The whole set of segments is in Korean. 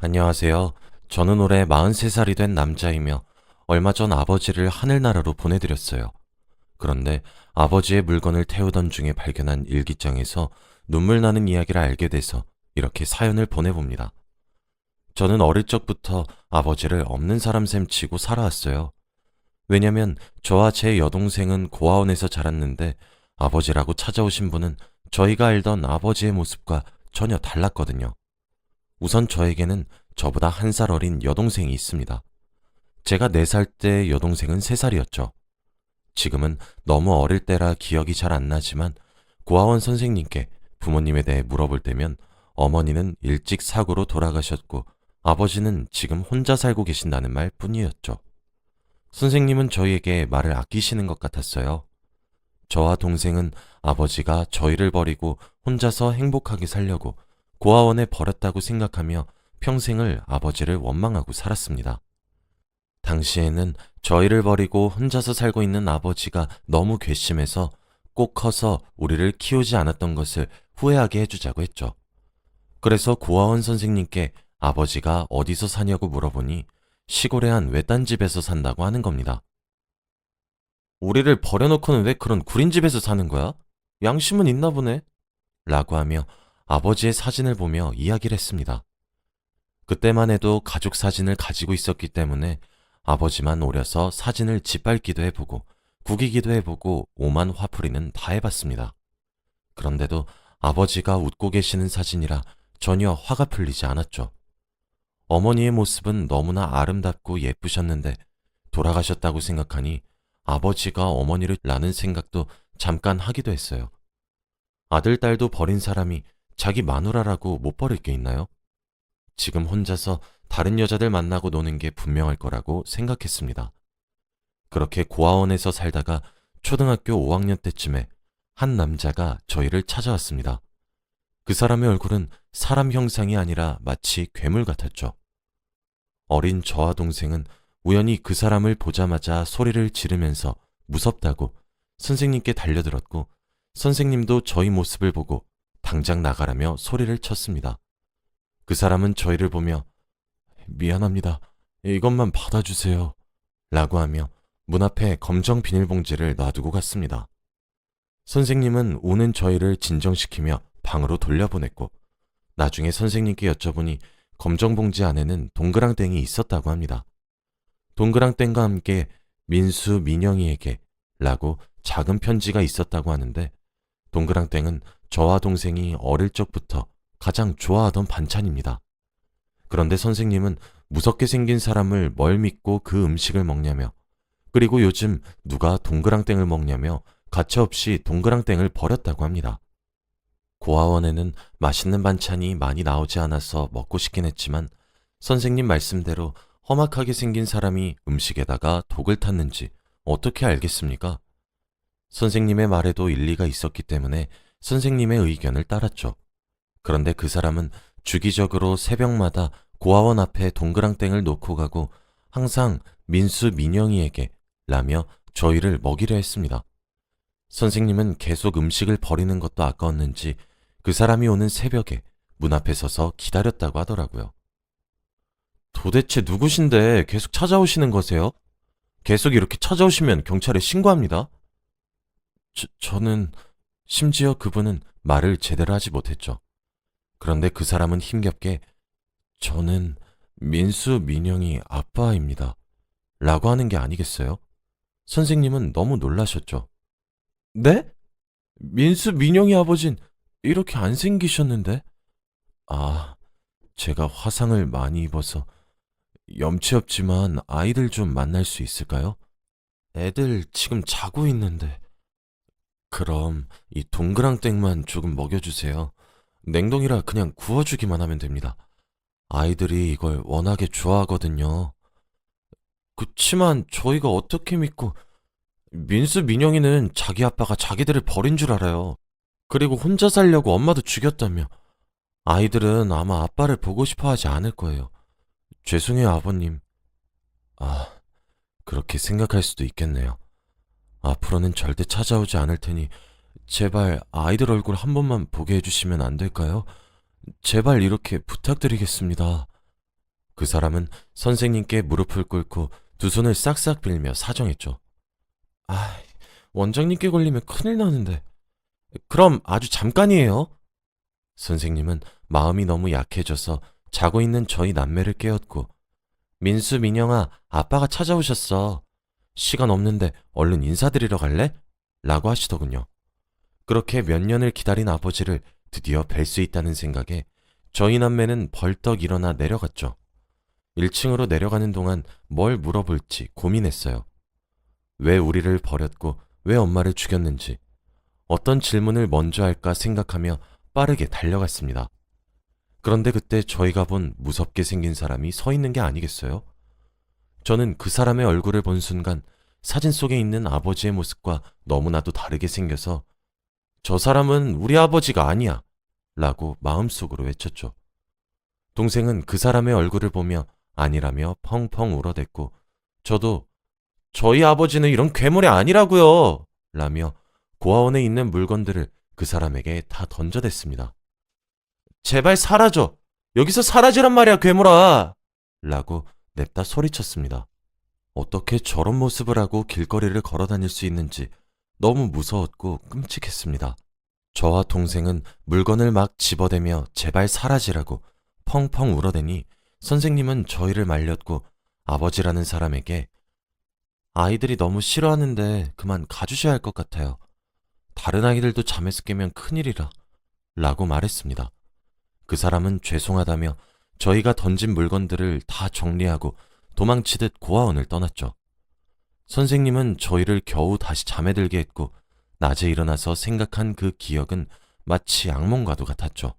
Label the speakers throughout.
Speaker 1: 안녕하세요. 저는 올해 43살이 된 남자이며 얼마 전 아버지를 하늘나라로 보내드렸어요. 그런데 아버지의 물건을 태우던 중에 발견한 일기장에서 눈물 나는 이야기를 알게 돼서 이렇게 사연을 보내봅니다. 저는 어릴 적부터 아버지를 없는 사람 셈 치고 살아왔어요. 왜냐면 저와 제 여동생은 고아원에서 자랐는데 아버지라고 찾아오신 분은 저희가 알던 아버지의 모습과 전혀 달랐거든요. 우선 저에게는 저보다 1살 어린 여동생이 있습니다. 제가 4살 때 여동생은 3살이었죠. 지금은 너무 어릴 때라 기억이 잘 안 나지만 고아원 선생님께 부모님에 대해 물어볼 때면 어머니는 일찍 사고로 돌아가셨고 아버지는 지금 혼자 살고 계신다는 말 뿐이었죠. 선생님은 저희에게 말을 아끼시는 것 같았어요. 저와 동생은 아버지가 저희를 버리고 혼자서 행복하게 살려고 고아원에 버렸다고 생각하며 평생을 아버지를 원망하고 살았습니다. 당시에는 저희를 버리고 혼자서 살고 있는 아버지가 너무 괘씸해서 꼭 커서 우리를 키우지 않았던 것을 후회하게 해주자고 했죠. 그래서 고아원 선생님께 아버지가 어디서 사냐고 물어보니 시골의 한 외딴 집에서 산다고 하는 겁니다. 우리를 버려놓고는 왜 그런 구린 집에서 사는 거야? 양심은 있나 보네. 라고 하며 아버지의 사진을 보며 이야기를 했습니다. 그때만 해도 가족 사진을 가지고 있었기 때문에 아버지만 오려서 사진을 짓밟기도 해보고 구기기도 해보고 오만 화풀이는 다 해봤습니다. 그런데도 아버지가 웃고 계시는 사진이라 전혀 화가 풀리지 않았죠. 어머니의 모습은 너무나 아름답고 예쁘셨는데 돌아가셨다고 생각하니 아버지가 어머니를 낳는 생각도 잠깐 하기도 했어요. 아들, 딸도 버린 사람이 자기 마누라라고 못 버릴 게 있나요? 지금 혼자서 다른 여자들 만나고 노는 게 분명할 거라고 생각했습니다. 그렇게 고아원에서 살다가 초등학교 5학년 때쯤에 한 남자가 저희를 찾아왔습니다. 그 사람의 얼굴은 사람 형상이 아니라 마치 괴물 같았죠. 어린 저와 동생은 우연히 그 사람을 보자마자 소리를 지르면서 무섭다고 선생님께 달려들었고 선생님도 저희 모습을 보고 당장 나가라며 소리를 쳤습니다. 그 사람은 저희를 보며 미안합니다. 이것만 받아주세요. 라고 하며 문 앞에 검정 비닐봉지를 놔두고 갔습니다. 선생님은 우는 저희를 진정시키며 방으로 돌려보냈고 나중에 선생님께 여쭤보니 검정 봉지 안에는 동그랑땡이 있었다고 합니다. 동그랑땡과 함께 민수 민영이에게 라고 작은 편지가 있었다고 하는데 동그랑땡은 저와 동생이 어릴 적부터 가장 좋아하던 반찬입니다. 그런데 선생님은 무섭게 생긴 사람을 뭘 믿고 그 음식을 먹냐며 그리고 요즘 누가 동그랑땡을 먹냐며 가차없이 동그랑땡을 버렸다고 합니다. 고아원에는 맛있는 반찬이 많이 나오지 않아서 먹고 싶긴 했지만 선생님 말씀대로 험악하게 생긴 사람이 음식에다가 독을 탔는지 어떻게 알겠습니까? 선생님의 말에도 일리가 있었기 때문에 선생님의 의견을 따랐죠. 그런데 그 사람은 주기적으로 새벽마다 고아원 앞에 동그랑땡을 놓고 가고 항상 민수 민영이에게 라며 저희를 먹이려 했습니다. 선생님은 계속 음식을 버리는 것도 아까웠는지 그 사람이 오는 새벽에 문 앞에 서서 기다렸다고 하더라고요. 도대체 누구신데 계속 찾아오시는 거세요? 계속 이렇게 찾아오시면 경찰에 신고합니다. 저는 심지어 그분은 말을 제대로 하지 못했죠. 그런데 그 사람은 힘겹게 저는 민수 민영이 아빠입니다. 라고 하는 게 아니겠어요? 선생님은 너무 놀라셨죠. 네? 민수 민영이 아버진 이렇게 안 생기셨는데? 아, 제가 화상을 많이 입어서 염치 없지만 아이들 좀 만날 수 있을까요? 애들 지금 자고 있는데. 그럼 이 동그랑땡만 조금 먹여주세요. 냉동이라 그냥 구워주기만 하면 됩니다. 아이들이 이걸 워낙에 좋아하거든요. 그치만 저희가 어떻게 믿고 민수 민영이는 자기 아빠가 자기들을 버린 줄 알아요. 그리고 혼자 살려고 엄마도 죽였다며. 아이들은 아마 아빠를 보고 싶어 하지 않을 거예요. 죄송해요, 아버님. 아, 그렇게 생각할 수도 있겠네요. 앞으로는 절대 찾아오지 않을 테니 제발 아이들 얼굴 한 번만 보게 해주시면 안 될까요? 제발 이렇게 부탁드리겠습니다. 그 사람은 선생님께 무릎을 꿇고 두 손을 싹싹 빌며 사정했죠. 아, 원장님께 걸리면 큰일 나는데. 그럼 아주 잠깐이에요. 선생님은 마음이 너무 약해져서 자고 있는 저희 남매를 깨웠고, 민수, 민영아, 아빠가 찾아오셨어. 시간 없는데 얼른 인사드리러 갈래? 라고 하시더군요. 그렇게 몇 년을 기다린 아버지를 드디어 뵐 수 있다는 생각에 저희 남매는 벌떡 일어나 내려갔죠. 1층으로 내려가는 동안 뭘 물어볼지 고민했어요. 왜 우리를 버렸고 왜 엄마를 죽였는지, 어떤 질문을 먼저 할까 생각하며 빠르게 달려갔습니다. 그런데 그때 저희가 본 무섭게 생긴 사람이 서 있는 게 아니겠어요? 저는 그 사람의 얼굴을 본 순간 사진 속에 있는 아버지의 모습과 너무나도 다르게 생겨서 저 사람은 우리 아버지가 아니야 라고 마음속으로 외쳤죠. 동생은 그 사람의 얼굴을 보며 아니라며 펑펑 울어댔고, 저도 저희 아버지는 이런 괴물이 아니라고요 라며 고아원에 있는 물건들을 그 사람에게 다 던져댔습니다. 제발 사라져! 여기서 사라지란 말이야, 괴물아! 라고 냅다 소리쳤습니다. 어떻게 저런 모습을 하고 길거리를 걸어 다닐 수 있는지 너무 무서웠고 끔찍했습니다. 저와 동생은 물건을 막 집어대며 제발 사라지라고 펑펑 울어대니 선생님은 저희를 말렸고 아버지라는 사람에게 아이들이 너무 싫어하는데 그만 가주셔야 할 것 같아요. 다른 아이들도 잠에서 깨면 큰일이라 라고 말했습니다. 그 사람은 죄송하다며 저희가 던진 물건들을 다 정리하고 도망치듯 고아원을 떠났죠. 선생님은 저희를 겨우 다시 잠에 들게 했고, 낮에 일어나서 생각한 그 기억은 마치 악몽과도 같았죠.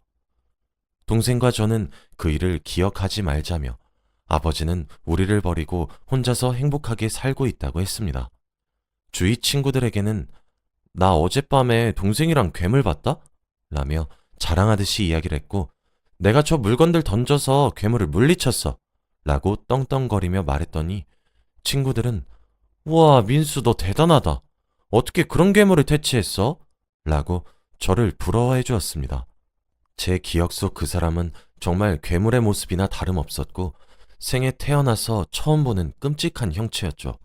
Speaker 1: 동생과 저는 그 일을 기억하지 말자며 아버지는 우리를 버리고 혼자서 행복하게 살고 있다고 했습니다. 주위 친구들에게는 나 어젯밤에 동생이랑 괴물 봤다? 라며 자랑하듯이 이야기를 했고, 내가 저 물건들 던져서 괴물을 물리쳤어 라고 떵떵거리며 말했더니 친구들은 우와, 민수 너 대단하다. 어떻게 그런 괴물을 퇴치했어? 라고 저를 부러워해 주었습니다. 제 기억 속 그 사람은 정말 괴물의 모습이나 다름없었고 생에 태어나서 처음 보는 끔찍한 형체였죠.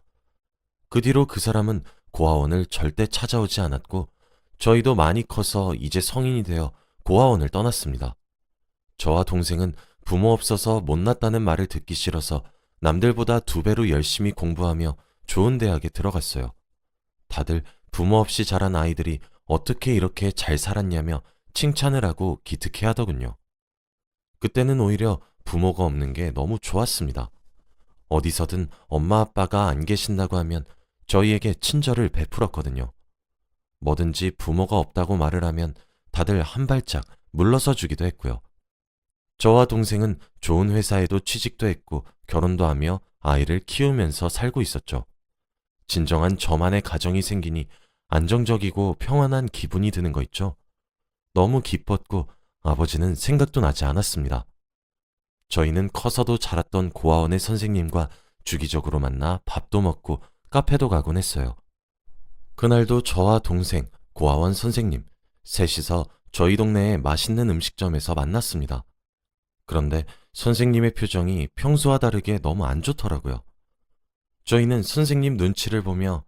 Speaker 1: 그 뒤로 그 사람은 고아원을 절대 찾아오지 않았고 저희도 많이 커서 이제 성인이 되어 고아원을 떠났습니다. 저와 동생은 부모 없어서 못났다는 말을 듣기 싫어서 남들보다 2배로 열심히 공부하며 좋은 대학에 들어갔어요. 다들 부모 없이 자란 아이들이 어떻게 이렇게 잘 살았냐며 칭찬을 하고 기특해 하더군요. 그때는 오히려 부모가 없는 게 너무 좋았습니다. 어디서든 엄마 아빠가 안 계신다고 하면 저희에게 친절을 베풀었거든요. 뭐든지 부모가 없다고 말을 하면 다들 한 발짝 물러서 주기도 했고요. 저와 동생은 좋은 회사에도 취직도 했고 결혼도 하며 아이를 키우면서 살고 있었죠. 진정한 저만의 가정이 생기니 안정적이고 평안한 기분이 드는 거 있죠. 너무 기뻤고 아버지는 생각도 나지 않았습니다. 저희는 커서도 자랐던 고아원의 선생님과 주기적으로 만나 밥도 먹고 카페도 가곤 했어요. 그날도 저와 동생, 고아원 선생님, 셋이서 저희 동네의 맛있는 음식점에서 만났습니다. 그런데 선생님의 표정이 평소와 다르게 너무 안 좋더라고요. 저희는 선생님 눈치를 보며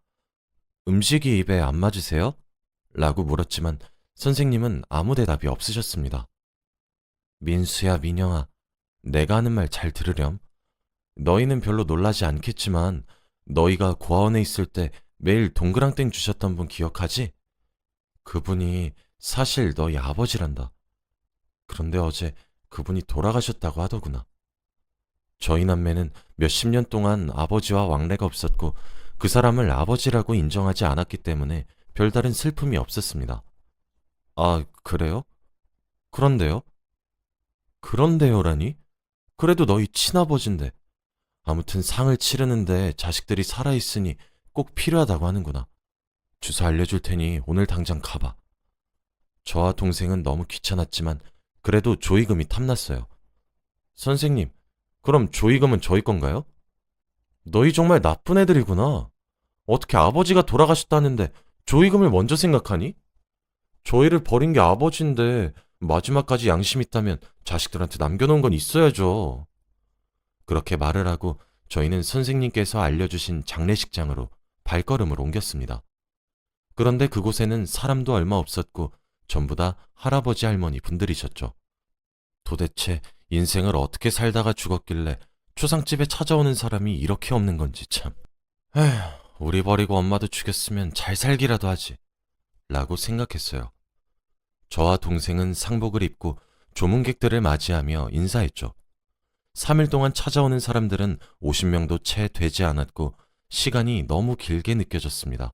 Speaker 1: 음식이 입에 안 맞으세요? 라고 물었지만 선생님은 아무 대답이 없으셨습니다. 민수야, 민영아, 내가 하는 말 잘 들으렴. 너희는 별로 놀라지 않겠지만 너희가 고아원에 있을 때 매일 동그랑땡 주셨던 분 기억하지? 그분이 사실 너희 아버지란다. 그런데 어제 그분이 돌아가셨다고 하더구나. 저희 남매는 몇십 년 동안 아버지와 왕래가 없었고 그 사람을 아버지라고 인정하지 않았기 때문에 별다른 슬픔이 없었습니다. 아, 그래요? 그런데요? 그런데요라니? 그래도 너희 친아버지인데. 아무튼 상을 치르는데 자식들이 살아있으니 꼭 필요하다고 하는구나. 주소 알려줄 테니 오늘 당장 가봐. 저와 동생은 너무 귀찮았지만 그래도 조의금이 탐났어요. 선생님, 그럼 조의금은 저희 건가요? 너희 정말 나쁜 애들이구나. 어떻게 아버지가 돌아가셨다는데 조의금을 먼저 생각하니? 저희를 버린 게 아버지인데 마지막까지 양심 있다면 자식들한테 남겨놓은 건 있어야죠. 그렇게 말을 하고 저희는 선생님께서 알려주신 장례식장으로 발걸음을 옮겼습니다. 그런데 그곳에는 사람도 얼마 없었고 전부 다 할아버지 할머니 분들이셨죠. 도대체 인생을 어떻게 살다가 죽었길래 초상집에 찾아오는 사람이 이렇게 없는 건지 참. 에휴, 우리 버리고 엄마도 죽였으면 잘 살기라도 하지 라고 생각했어요. 저와 동생은 상복을 입고 조문객들을 맞이하며 인사했죠. 3일 동안 찾아오는 사람들은 50명도 채 되지 않았고 시간이 너무 길게 느껴졌습니다.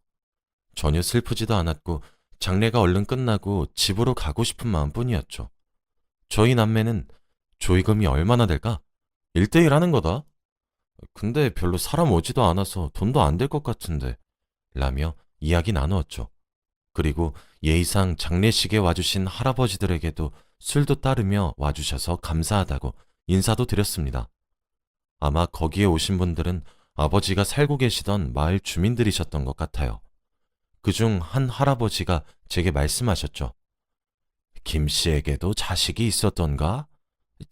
Speaker 1: 전혀 슬프지도 않았고 장례가 얼른 끝나고 집으로 가고 싶은 마음뿐이었죠. 저희 남매는 조의금이 얼마나 될까? 1대1 하는 거다. 근데 별로 사람 오지도 않아서 돈도 안 될 것 같은데 라며 이야기 나누었죠. 그리고 예의상 장례식에 와주신 할아버지들에게도 술도 따르며 와주셔서 감사하다고 인사도 드렸습니다. 아마 거기에 오신 분들은 아버지가 살고 계시던 마을 주민들이셨던 것 같아요. 그중 한 할아버지가 제게 말씀하셨죠. 김 씨에게도 자식이 있었던가?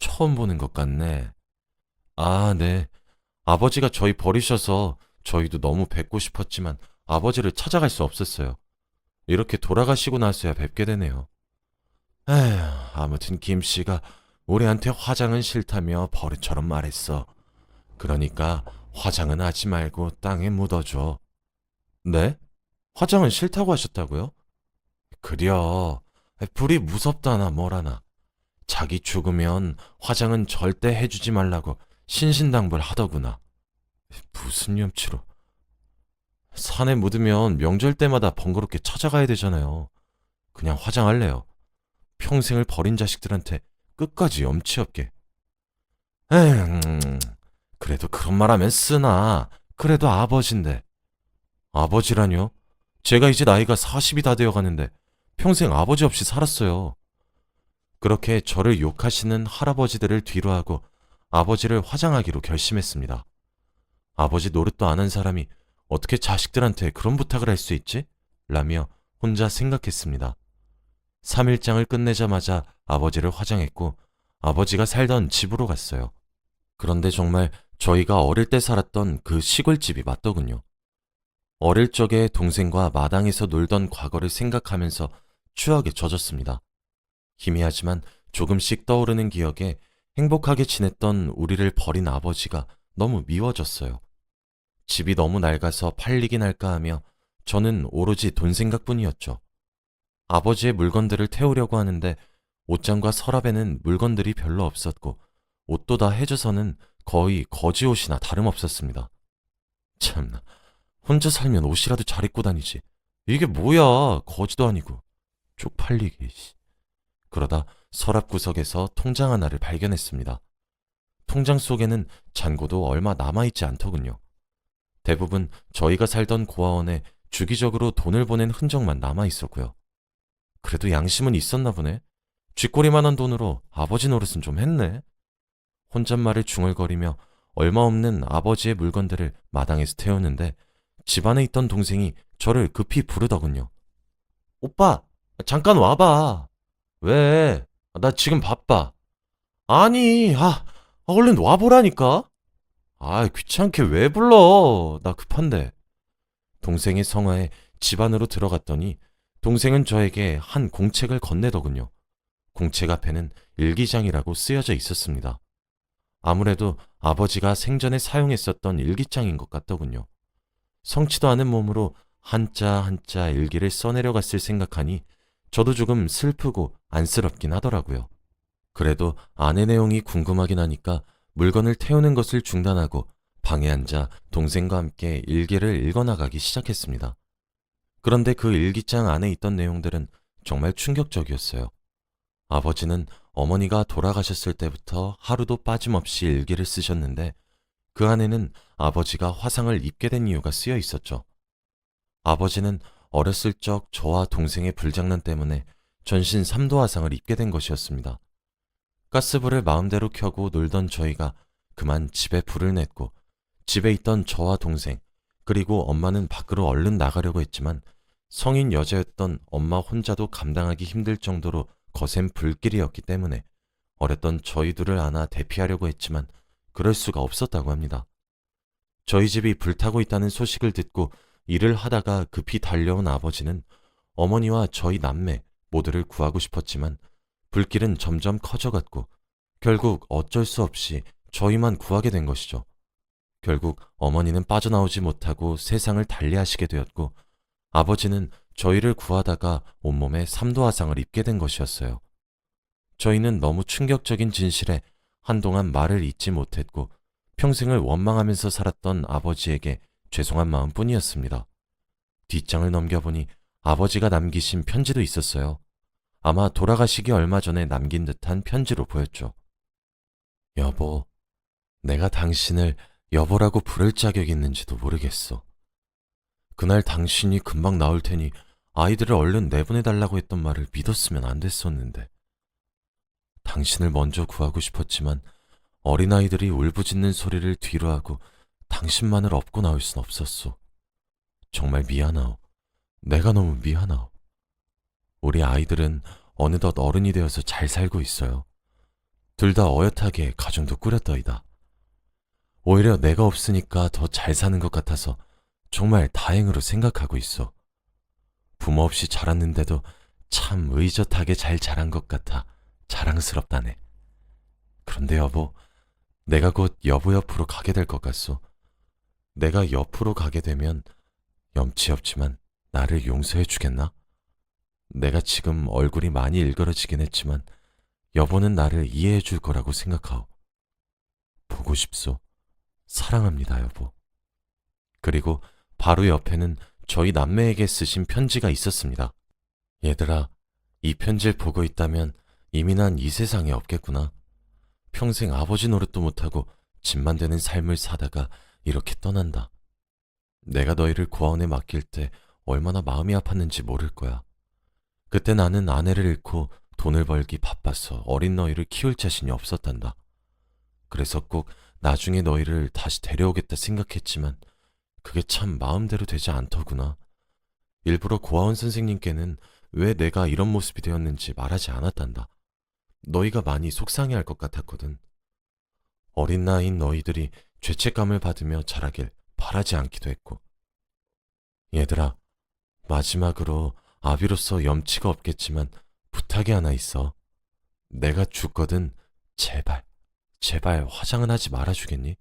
Speaker 1: 처음 보는 것 같네. 아, 네. 아버지가 저희 버리셔서 저희도 너무 뵙고 싶었지만 아버지를 찾아갈 수 없었어요. 이렇게 돌아가시고 나서야 뵙게 되네요. 에휴, 아무튼 김 씨가 우리한테 화장은 싫다며 버릇처럼 말했어. 그러니까 화장은 하지 말고 땅에 묻어줘. 네? 화장은 싫다고 하셨다고요? 그려. 불이 무섭다나 뭐라나. 자기 죽으면 화장은 절대 해주지 말라고 신신당부를 하더구나. 무슨 염치로. 산에 묻으면 명절 때마다 번거롭게 찾아가야 되잖아요. 그냥 화장할래요. 평생을 버린 자식들한테 끝까지 염치 없게. 그래도 그런 말 하면 쓰나. 그래도 아버지인데. 아버지라뇨? 제가 이제 나이가 40이 다 되어 가는데 평생 아버지 없이 살았어요. 그렇게 저를 욕하시는 할아버지들을 뒤로하고 아버지를 화장하기로 결심했습니다. 아버지 노릇도 안 한 사람이 어떻게 자식들한테 그런 부탁을 할 수 있지? 라며 혼자 생각했습니다. 3일장을 끝내자마자 아버지를 화장했고 아버지가 살던 집으로 갔어요. 그런데 정말 저희가 어릴 때 살았던 그 시골집이 맞더군요. 어릴 적에 동생과 마당에서 놀던 과거를 생각하면서 추억에 젖었습니다. 희미하지만 조금씩 떠오르는 기억에 행복하게 지냈던 우리를 버린 아버지가 너무 미워졌어요. 집이 너무 낡아서 팔리긴 할까 하며 저는 오로지 돈 생각뿐이었죠. 아버지의 물건들을 태우려고 하는데 옷장과 서랍에는 물건들이 별로 없었고 옷도 다 해줘서는 거의 거지 옷이나 다름없었습니다. 참나, 혼자 살면 옷이라도 잘 입고 다니지. 이게 뭐야, 거지도 아니고. 쪽팔리게. 그러다 서랍 구석에서 통장 하나를 발견했습니다. 통장 속에는 잔고도 얼마 남아있지 않더군요. 대부분 저희가 살던 고아원에 주기적으로 돈을 보낸 흔적만 남아있었고요. 그래도 양심은 있었나 보네. 쥐꼬리만한 돈으로 아버지 노릇은 좀 했네. 혼잣말을 중얼거리며 얼마 없는 아버지의 물건들을 마당에서 태우는데 집안에 있던 동생이 저를 급히 부르더군요. 오빠, 잠깐 와봐. 왜? 나 지금 바빠. 아니, 얼른 와보라니까. 귀찮게 왜 불러? 나 급한데. 동생의 성화에 집 안으로 들어갔더니 동생은 저에게 한 공책을 건네더군요. 공책 앞에는 일기장이라고 쓰여져 있었습니다. 아무래도 아버지가 생전에 사용했었던 일기장인 것 같더군요. 성치도 않은 몸으로 한자 한자 일기를 써내려갔을 생각하니 저도 조금 슬프고 안쓰럽긴 하더라고요. 그래도 안의 내용이 궁금하긴 하니까 물건을 태우는 것을 중단하고 방에 앉아 동생과 함께 일기를 읽어나가기 시작했습니다. 그런데 그 일기장 안에 있던 내용들은 정말 충격적이었어요. 아버지는 어머니가 돌아가셨을 때부터 하루도 빠짐없이 일기를 쓰셨는데 그 안에는 아버지가 화상을 입게 된 이유가 쓰여 있었죠. 아버지는 어렸을 적 저와 동생의 불장난 때문에 전신 3도 화상을 입게 된 것이었습니다. 가스불을 마음대로 켜고 놀던 저희가 그만 집에 불을 냈고 집에 있던 저와 동생 그리고 엄마는 밖으로 얼른 나가려고 했지만 성인 여자였던 엄마 혼자도 감당하기 힘들 정도로 거센 불길이었기 때문에 어렸던 저희 둘을 안아 대피하려고 했지만 그럴 수가 없었다고 합니다. 저희 집이 불타고 있다는 소식을 듣고 일을 하다가 급히 달려온 아버지는 어머니와 저희 남매 모두를 구하고 싶었지만 불길은 점점 커져갔고 결국 어쩔 수 없이 저희만 구하게 된 것이죠. 결국 어머니는 빠져나오지 못하고 세상을 달리하시게 되었고 아버지는 저희를 구하다가 온몸에 3도 화상을 입게 된 것이었어요. 저희는 너무 충격적인 진실에 한동안 말을 잇지 못했고 평생을 원망하면서 살았던 아버지에게 죄송한 마음뿐이었습니다. 뒷장을 넘겨보니 아버지가 남기신 편지도 있었어요. 아마 돌아가시기 얼마 전에 남긴 듯한 편지로 보였죠. 여보, 내가 당신을 여보라고 부를 자격이 있는지도 모르겠어. 그날 당신이 금방 나올 테니 아이들을 얼른 내보내달라고 했던 말을 믿었으면 안 됐었는데. 당신을 먼저 구하고 싶었지만 어린아이들이 울부짖는 소리를 뒤로 하고 당신만을 업고 나올 순 없었소. 정말 미안하오. 내가 너무 미안하오. 우리 아이들은 어느덧 어른이 되어서 잘 살고 있어요. 둘 다 어엿하게 가정도 꾸렸더이다. 오히려 내가 없으니까 더 잘 사는 것 같아서 정말 다행으로 생각하고 있어. 부모 없이 자랐는데도 참 의젓하게 잘 자란 것 같아 자랑스럽다네. 그런데 여보, 내가 곧 여보 옆으로 가게 될 것 같소. 내가 옆으로 가게 되면 염치 없지만 나를 용서해 주겠나? 내가 지금 얼굴이 많이 일그러지긴 했지만 여보는 나를 이해해 줄 거라고 생각하오. 보고 싶소. 사랑합니다, 여보. 그리고 바로 옆에는 저희 남매에게 쓰신 편지가 있었습니다. 얘들아, 이 편지를 보고 있다면 이미 난 이 세상에 없겠구나. 평생 아버지 노릇도 못하고 집만 되는 삶을 사다가 이렇게 떠난다. 내가 너희를 고아원에 맡길 때 얼마나 마음이 아팠는지 모를 거야. 그때 나는 아내를 잃고 돈을 벌기 바빠서 어린 너희를 키울 자신이 없었단다. 그래서 꼭 나중에 너희를 다시 데려오겠다 생각했지만 그게 참 마음대로 되지 않더구나. 일부러 고아원 선생님께는 왜 내가 이런 모습이 되었는지 말하지 않았단다. 너희가 많이 속상해할 것 같았거든. 어린 나이인 너희들이 죄책감을 받으며 자라길 바라지 않기도 했고. 얘들아, 마지막으로 아비로서 염치가 없겠지만 부탁이 하나 있어. 내가 죽거든 제발, 제발 화장은 하지 말아주겠니?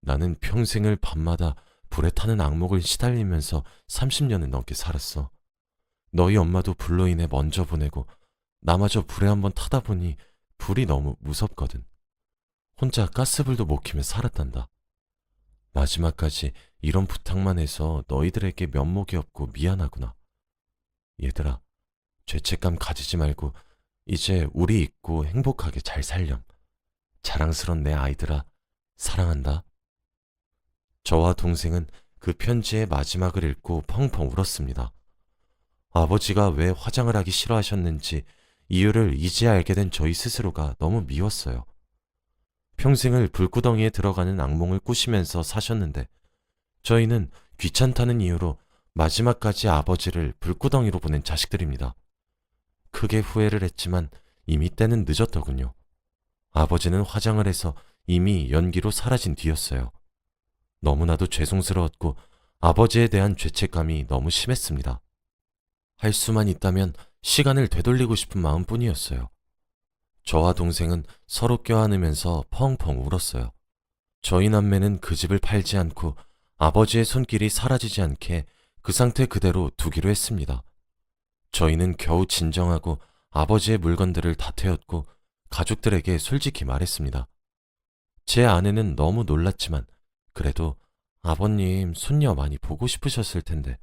Speaker 1: 나는 평생을 밤마다 불에 타는 악몽을 시달리면서 30년을 넘게 살았어. 너희 엄마도 불로 인해 먼저 보내고 나마저 불에 한번 타다 보니 불이 너무 무섭거든. 혼자 가스불도 못 켜며 살았단다. 마지막까지 이런 부탁만 해서 너희들에게 면목이 없고 미안하구나. 얘들아, 죄책감 가지지 말고 이제 우리 있고 행복하게 잘 살렴. 자랑스런 내 아이들아, 사랑한다. 저와 동생은 그 편지의 마지막을 읽고 펑펑 울었습니다. 아버지가 왜 화장을 하기 싫어하셨는지 이유를 이제야 알게 된 저희 스스로가 너무 미웠어요. 평생을 불구덩이에 들어가는 악몽을 꾸시면서 사셨는데 저희는 귀찮다는 이유로 마지막까지 아버지를 불구덩이로 보낸 자식들입니다. 크게 후회를 했지만 이미 때는 늦었더군요. 아버지는 화장을 해서 이미 연기로 사라진 뒤였어요. 너무나도 죄송스러웠고 아버지에 대한 죄책감이 너무 심했습니다. 할 수만 있다면 시간을 되돌리고 싶은 마음뿐이었어요. 저와 동생은 서로 껴안으면서 펑펑 울었어요. 저희 남매는 그 집을 팔지 않고 아버지의 손길이 사라지지 않게 그 상태 그대로 두기로 했습니다. 저희는 겨우 진정하고 아버지의 물건들을 다 태웠고 가족들에게 솔직히 말했습니다. 제 아내는 너무 놀랐지만 그래도 아버님 손녀 많이 보고 싶으셨을 텐데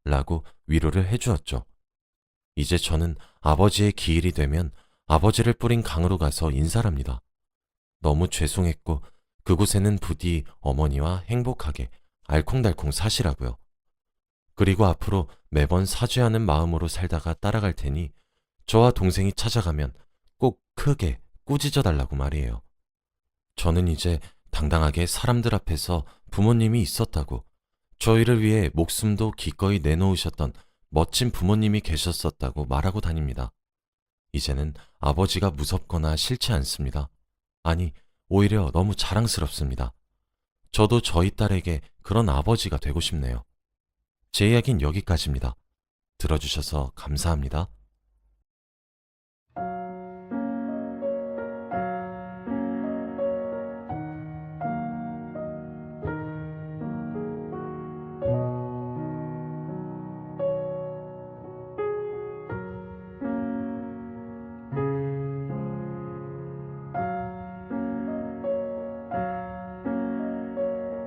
Speaker 1: 라고 위로를 해주었죠. 이제 저는 아버지의 기일이 되면 아버지를 뿌린 강으로 가서 인사합니다. 너무 죄송했고 그곳에는 부디 어머니와 행복하게 알콩달콩 사시라고요. 그리고 앞으로 매번 사죄하는 마음으로 살다가 따라갈 테니 저와 동생이 찾아가면 꼭 크게 꾸짖어 달라고 말이에요. 저는 이제 당당하게 사람들 앞에서 부모님이 있었다고, 저희를 위해 목숨도 기꺼이 내놓으셨던 멋진 부모님이 계셨었다고 말하고 다닙니다. 이제는 아버지가 무섭거나 싫지 않습니다. 아니, 오히려 너무 자랑스럽습니다. 저도 저희 딸에게 그런 아버지가 되고 싶네요. 제 이야기는 여기까지입니다. 들어주셔서 감사합니다.